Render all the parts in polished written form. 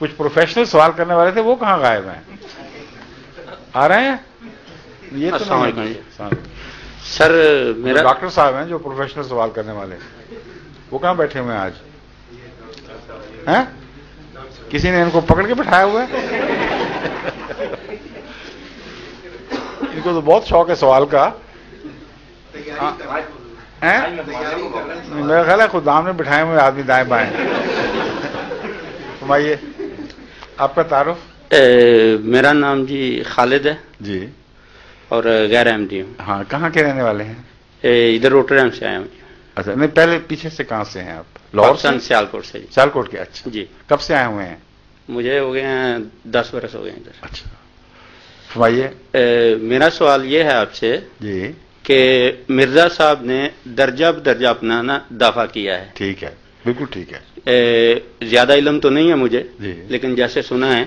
کچھ پروفیشنل سوال کرنے والے تھے وہ کہاں غائب ہیں؟ آ رہے ہیں؟ یہ تو السلام نہیں علیکم سر. میرا ڈاکٹر صاحب ہیں جو پروفیشنل سوال کرنے والے، وہ کہاں بیٹھے ہوئے ہیں آج؟ ہیں؟ کسی نے ان کو پکڑ کے بٹھایا ہوا ہے؟ ان کو تو بہت شوق ہے سوال کا. میرا خیال ہے خود دام نے بٹھائے ہوئے آدمی دائیں بائیں. فرمائیے آپ کا تعارف. میرا نام جی خالد ہے جی. اور غیر احمدی ہوں. ہاں، کہاں کے رہنے والے ہیں؟ ادھر روٹرڈیم سے آئے ہوں. اچھا، نہیں پہلے پیچھے سے کہاں سے ہیں آپ؟ لاہور سے؟ سیالکوٹ سے. سیالکوٹ کے. اچھا جی. کب سے آئے ہوئے ہیں؟ مجھے ہو گئے ہیں 10 برس ہو گئے ہیں ادھر. اچھا فرمائیے. میرا سوال یہ ہے آپ سے جی کہ مرزا صاحب نے درجہ بدرجہ اپنا دعویٰ کیا ہے. ٹھیک ہے، بالکل ٹھیک ہے. زیادہ علم تو نہیں ہے مجھے جی. لیکن جیسے سنا ہے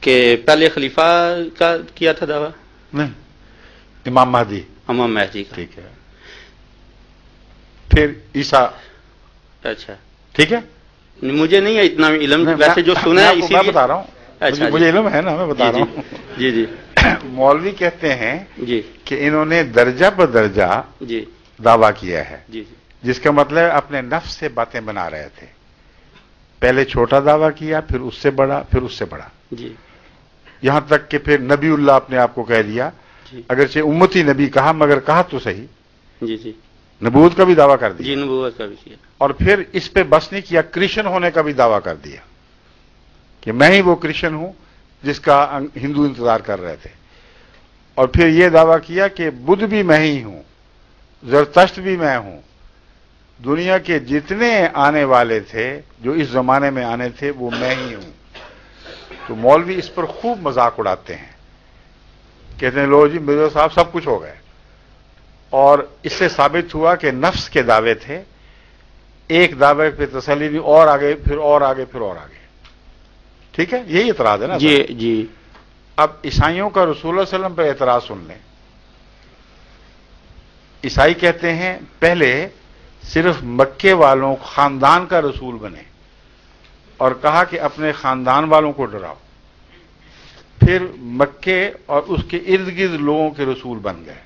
کہ پہلے خلیفہ کا کیا تھا دعویٰ. نہیں، امام مہدی. امام مہدی کا. ٹھیک ہے. پھر عیسیٰ. اچھا ٹھیک ہے. مجھے نہیں ہے اتنا علم، ویسے جو سنا ہے اسی میں بتا رہا ہوں. اچھا مجھے علم ہے نا، میں بتا رہا ہوں. جی جی مولوی کہتے ہیں جی کہ انہوں نے درجہ بدرجہ جی دعویٰ کیا ہے، جی جس کا مطلب اپنے نفس سے باتیں بنا رہے تھے. پہلے چھوٹا دعویٰ کیا، پھر اس سے بڑا، پھر اس سے بڑا، جی یہاں تک کہ پھر نبی اللہ اپنے آپ کو کہہ دیا. اگرچہ امتی نبی کہا مگر کہا تو صحیح. جی جی نبوت کا بھی دعویٰ کر دیا. جی نبوت کا بھی کیا. اور پھر اس پہ بس نہیں کیا، کرسچن ہونے کا بھی دعویٰ کر دیا کہ میں ہی وہ کرسچن ہوں جس کا ہندو انتظار کر رہے تھے. اور پھر یہ دعویٰ کیا کہ بدھ بھی میں ہی ہوں، زرتشت بھی میں ہوں، دنیا کے جتنے آنے والے تھے جو اس زمانے میں آنے تھے وہ میں ہی ہوں. تو مولوی اس پر خوب مذاق اڑاتے ہیں، کہتے ہیں لو جی مرزا صاحب سب کچھ ہو گئے. اور اس سے ثابت ہوا کہ نفس کے دعوے تھے، ایک دعوے پہ تسلی نہیں، اور آگے پھر اور آگے پھر اور آگے. ٹھیک ہے، یہی اعتراض ہے نا. جی جی. اب عیسائیوں کا رسول اللہ علیہ وسلم پہ اعتراض سن لیں. عیسائی کہتے ہیں پہلے صرف مکے والوں خاندان کا رسول بنے اور کہا کہ اپنے خاندان والوں کو ڈراؤ. پھر مکے اور اس کے ارد گرد لوگوں کے رسول بن گئے،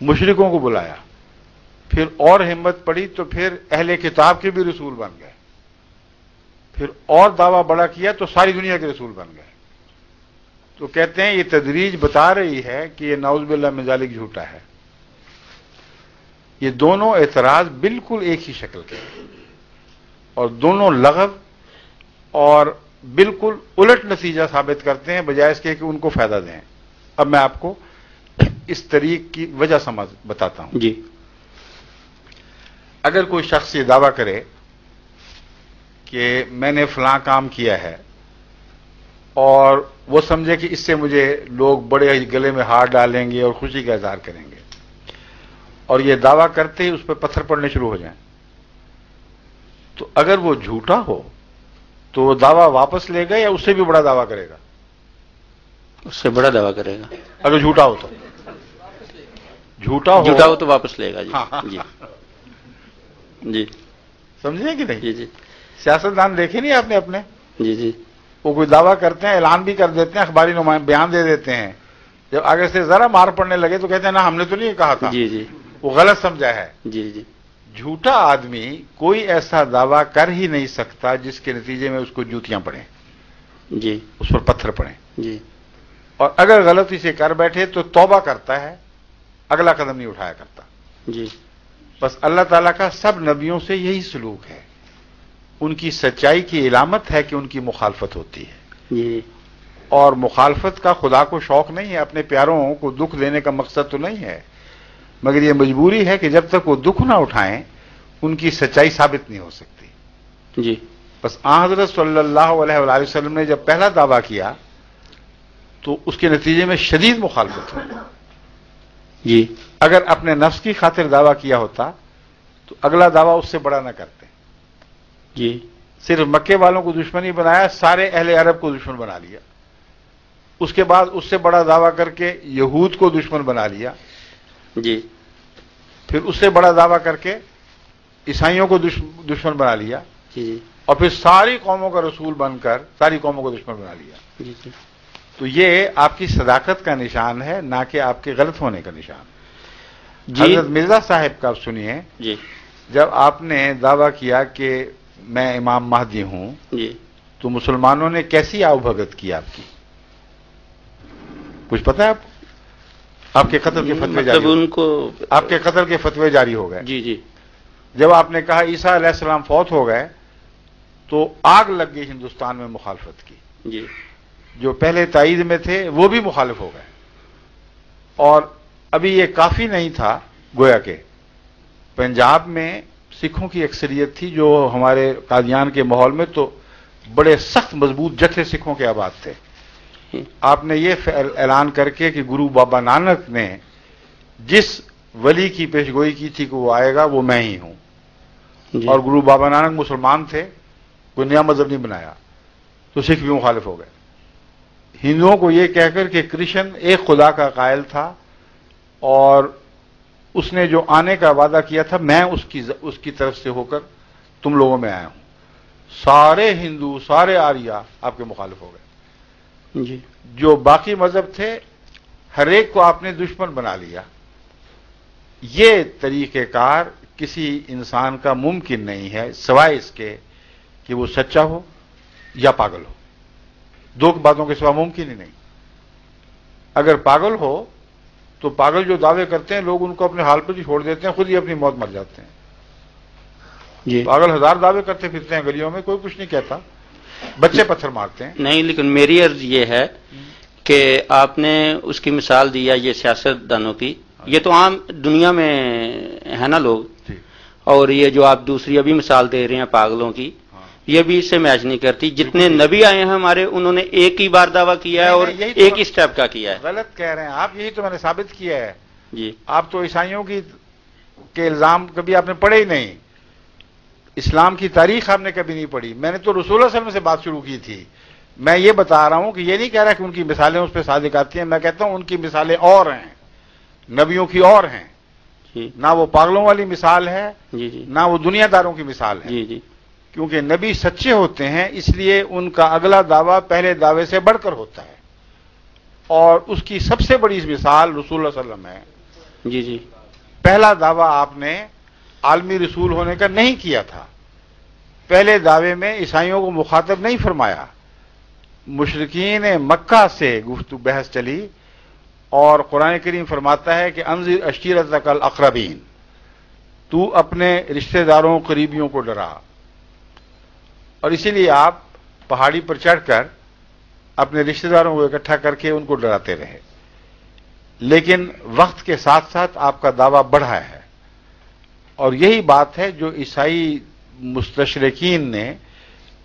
مشرکوں کو بلایا. پھر اور ہمت پڑی تو پھر اہل کتاب کے بھی رسول بن گئے. پھر اور دعویٰ بڑا کیا تو ساری دنیا کے رسول بن گئے. تو کہتے ہیں یہ تدریج بتا رہی ہے کہ یہ نعوذ باللہ من ذالک جھوٹا ہے. یہ دونوں اعتراض بالکل ایک ہی شکل کے اور دونوں لغو اور بالکل الٹ نتیجہ ثابت کرتے ہیں بجائے اس کے کہ ان کو فائدہ دیں. اب میں آپ کو اس طریق کی وجہ سمجھ بتاتا ہوں. جی. اگر کوئی شخص یہ دعویٰ کرے کہ میں نے فلاں کام کیا ہے اور وہ سمجھے کہ اس سے مجھے لوگ بڑے گلے میں ہار ڈالیں گے اور خوشی کا اظہار کریں گے، اور یہ دعویٰ کرتے ہی اس پہ پتھر پڑنے شروع ہو جائیں، تو اگر وہ جھوٹا ہو تو وہ دعویٰ واپس لے گا یا اس سے بھی بڑا دعویٰ کرے گا؟ اس سے بڑا دعویٰ کرے گا. اگر جھوٹا ہو تو جھوٹا ہو تو واپس لے گا. جی جی جی. سمجھے کہ نہیں؟ جی جی. سیاستدان دیکھے نہیں آپ نے اپنے؟ جی جی. وہ کوئی دعویٰ کرتے ہیں، اعلان بھی کر دیتے ہیں، اخباری بیان دے دیتے ہیں، جب آگے سے ذرا مار پڑنے لگے تو کہتے ہیں نا ہم نے تو نہیں کہا تھا. جی جی. وہ غلط سمجھا ہے. جی جی. جھوٹا آدمی کوئی ایسا دعویٰ کر ہی نہیں سکتا جس کے نتیجے میں اس کو جوتیاں پڑیں، جی اس پر پتھر پڑیں. جی. اور اگر غلطی سے کر بیٹھے تو توبہ کرتا ہے، اگلا قدم نہیں اٹھایا کرتا. جی. بس اللہ تعالیٰ کا سب نبیوں سے یہی سلوک ہے. ان کی سچائی کی علامت ہے کہ ان کی مخالفت ہوتی ہے. جی. اور مخالفت کا خدا کو شوق نہیں ہے، اپنے پیاروں کو دکھ دینے کا مقصد تو نہیں ہے، مگر یہ مجبوری ہے کہ جب تک وہ دکھ نہ اٹھائیں ان کی سچائی ثابت نہیں ہو سکتی. جی. بس آن حضرت صلی اللہ علیہ وآلہ وسلم نے جب پہلا دعویٰ کیا تو اس کے نتیجے میں شدید مخالفت ہوئی. جی. اگر اپنے نفس کی خاطر دعویٰ کیا ہوتا تو اگلا دعویٰ اس سے بڑا نہ کرتے. جی. صرف مکے والوں کو دشمنی بنایا، سارے اہل عرب کو دشمن بنا لیا. اس کے بعد اس سے بڑا دعویٰ کر کے یہود کو دشمن بنا لیا. جی. پھر اس سے بڑا دعویٰ کر کے عیسائیوں کو دشمن بنا لیا. جی. اور پھر ساری قوموں کا رسول بن کر ساری قوموں کو دشمن بنا لیا. جی جی تو یہ آپ کی صداقت کا نشان ہے، نہ کہ آپ کے غلط ہونے کا نشان. جی حضرت مرزا صاحب کا آپ سنیے، جی جب آپ نے دعویٰ کیا کہ میں امام مہدی ہوں جی تو مسلمانوں نے کیسی آؤ بھگت کی آپ کی؟ کچھ پتا ہے آپ کے قتل کے فتوے جاری مطلب ان کو آپ کے قتل کے فتوے جاری ہو گئے. جی جی جب آپ نے کہا عیسیٰ علیہ السلام فوت ہو گئے تو آگ لگ گئی ہندوستان میں مخالفت کی. جی جو پہلے تائید میں تھے وہ بھی مخالف ہو گئے. اور ابھی یہ کافی نہیں تھا، گویا کہ پنجاب میں سکھوں کی اکثریت تھی جو ہمارے قادیان کے ماحول میں تو بڑے سخت مضبوط جتھے سکھوں کے آباد تھے. آپ نے یہ اعلان کر کے کہ گرو بابا نانک نے جس ولی کی پیشگوئی کی تھی کہ وہ آئے گا وہ میں ہی ہوں. جی اور گرو بابا نانک مسلمان تھے، کوئی نیا مذہب نہیں بنایا، تو سکھ بھی مخالف ہو گئے. ہندوؤں کو یہ کہہ کر کہ کرشن ایک خدا کا قائل تھا اور اس نے جو آنے کا وعدہ کیا تھا میں اس کی طرف سے ہو کر تم لوگوں میں آیا ہوں، سارے ہندو سارے آریہ آپ کے مخالف ہو گئے. جی جو باقی مذہب تھے ہر ایک کو آپ نے دشمن بنا لیا. یہ طریقہ کار کسی انسان کا ممکن نہیں ہے سوائے اس کے کہ وہ سچا ہو یا پاگل ہو. دو باتوں کے سوا ممکن ہی نہیں. اگر پاگل ہو تو پاگل جو دعوے کرتے ہیں لوگ ان کو اپنے حال پر ہی چھوڑ دیتے ہیں، خود ہی اپنی موت مر جاتے ہیں. جی پاگل ہزار دعوے کرتے پھرتے ہیں گلیوں میں، کوئی کچھ نہیں کہتا، بچے پتھر مارتے ہیں. نہیں، لیکن میری عرض یہ ہے کہ آپ نے اس کی مثال دیا یہ سیاست دانوں کی، یہ تو عام دنیا میں ہے نا لوگ، جی اور یہ جو آپ دوسری ابھی مثال دے رہے ہیں پاگلوں کی، یہ بھی اس سے میچ نہیں کرتی. جتنے نبی آئے ہیں ہمارے انہوں نے ایک ہی بار دعویٰ کیا ہے اور ایک ہی سٹیپ کا کیا ہے. غلط کہہ رہے ہیں آپ، یہی تو میں نے ثابت کیا ہے. جی آپ تو عیسائیوں کے الزام کبھی آپ نے پڑھے ہی نہیں، اسلام کی تاریخ آپ نے کبھی نہیں پڑھی. میں نے تو رسول اللہ صلی اللہ علیہ وسلم سے بات شروع کی تھی. میں یہ بتا رہا ہوں کہ یہ نہیں کہہ رہا کہ ان کی مثالیں اس پہ صادق آتی ہیں، میں کہتا ہوں ان کی مثالیں اور ہیں، نبیوں کی اور ہیں. جی نہ وہ پاگلوں والی مثال ہے جی جی نہ وہ دنیا داروں کی مثال ہے. جی جی کیونکہ نبی سچے ہوتے ہیں اس لیے ان کا اگلا دعویٰ پہلے دعوے سے بڑھ کر ہوتا ہے. اور اس کی سب سے بڑی مثال رسول اللہ صلی اللہ علیہ وسلم ہے. جی جی پہلا دعویٰ آپ نے عالمی رسول ہونے کا نہیں کیا تھا. پہلے دعوے میں عیسائیوں کو مخاطب نہیں فرمایا، مشرکین مکہ سے گفتگو بحث چلی اور قرآن کریم فرماتا ہے کہ انذر عشیرتک الاقربین، تو اپنے رشتہ داروں قریبیوں کو ڈرا. اور اسی لیے آپ پہاڑی پر چڑھ کر اپنے رشتہ داروں کو اکٹھا کر کے ان کو ڈراتے رہے. لیکن وقت کے ساتھ ساتھ آپ کا دعویٰ بڑھا ہے، اور یہی بات ہے جو عیسائی مستشرقین نے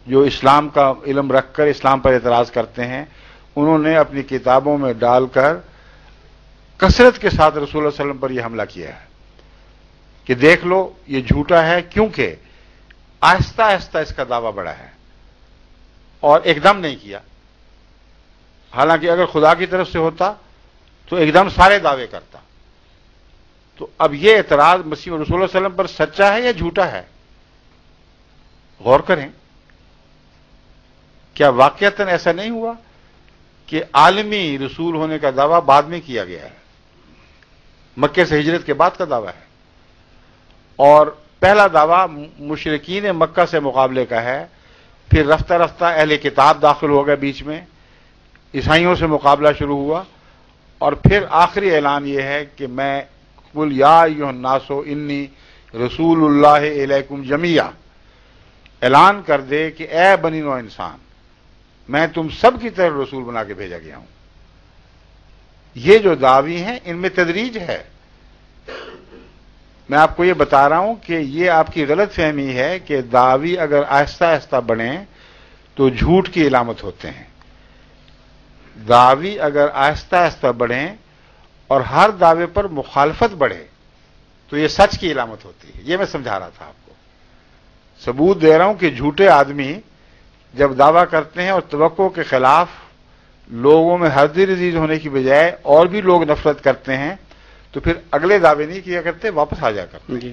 جو اسلام کا علم رکھ کر اسلام پر اعتراض کرتے ہیں انہوں نے اپنی کتابوں میں ڈال کر کثرت کے ساتھ رسول اللہ صلی اللہ علیہ وسلم پر یہ حملہ کیا ہے کہ دیکھ لو یہ جھوٹا ہے، کیونکہ آہستہ آہستہ اس کا دعویٰ بڑھا ہے اور ایک دم نہیں کیا. حالانکہ اگر خدا کی طرف سے ہوتا تو ایک دم سارے دعوے کرتا. تو اب یہ اعتراض مسیح رسول اللہ صلی اللہ علیہ وسلم پر سچا ہے یا جھوٹا ہے؟ غور کریں. کیا واقعتاً ایسا نہیں ہوا کہ عالمی رسول ہونے کا دعویٰ بعد میں کیا گیا ہے؟ مکے سے ہجرت کے بعد کا دعویٰ ہے، اور پہلا دعویٰ مشرکین مکہ سے مقابلے کا ہے. پھر رفتہ رفتہ اہل کتاب داخل ہو گئے بیچ میں، عیسائیوں سے مقابلہ شروع ہوا، اور پھر آخری اعلان یہ ہے کہ میں قل یا ایھا الناس انی رسول اللہ الیکم جمیعا، اعلان کر دے کہ اے بنی نوع انسان میں تم سب کی طرف رسول بنا کے بھیجا گیا ہوں. یہ جو دعوی ہیں ان میں تدریج ہے. میں آپ کو یہ بتا رہا ہوں کہ یہ آپ کی غلط فہمی ہے کہ دعوی اگر آہستہ آہستہ بڑھیں تو جھوٹ کی علامت ہوتے ہیں. دعوی اگر آہستہ آہستہ بڑھیں اور ہر دعوے پر مخالفت بڑھے تو یہ سچ کی علامت ہوتی ہے. یہ میں سمجھا رہا تھا آپ کو. ثبوت دے رہا ہوں کہ جھوٹے آدمی جب دعویٰ کرتے ہیں اور توقع کے خلاف لوگوں میں ہردی رزیز ہونے کی بجائے اور بھی لوگ نفرت کرتے ہیں تو پھر اگلے دعوے نہیں کیا کرتے، واپس آ جا کرتے. جی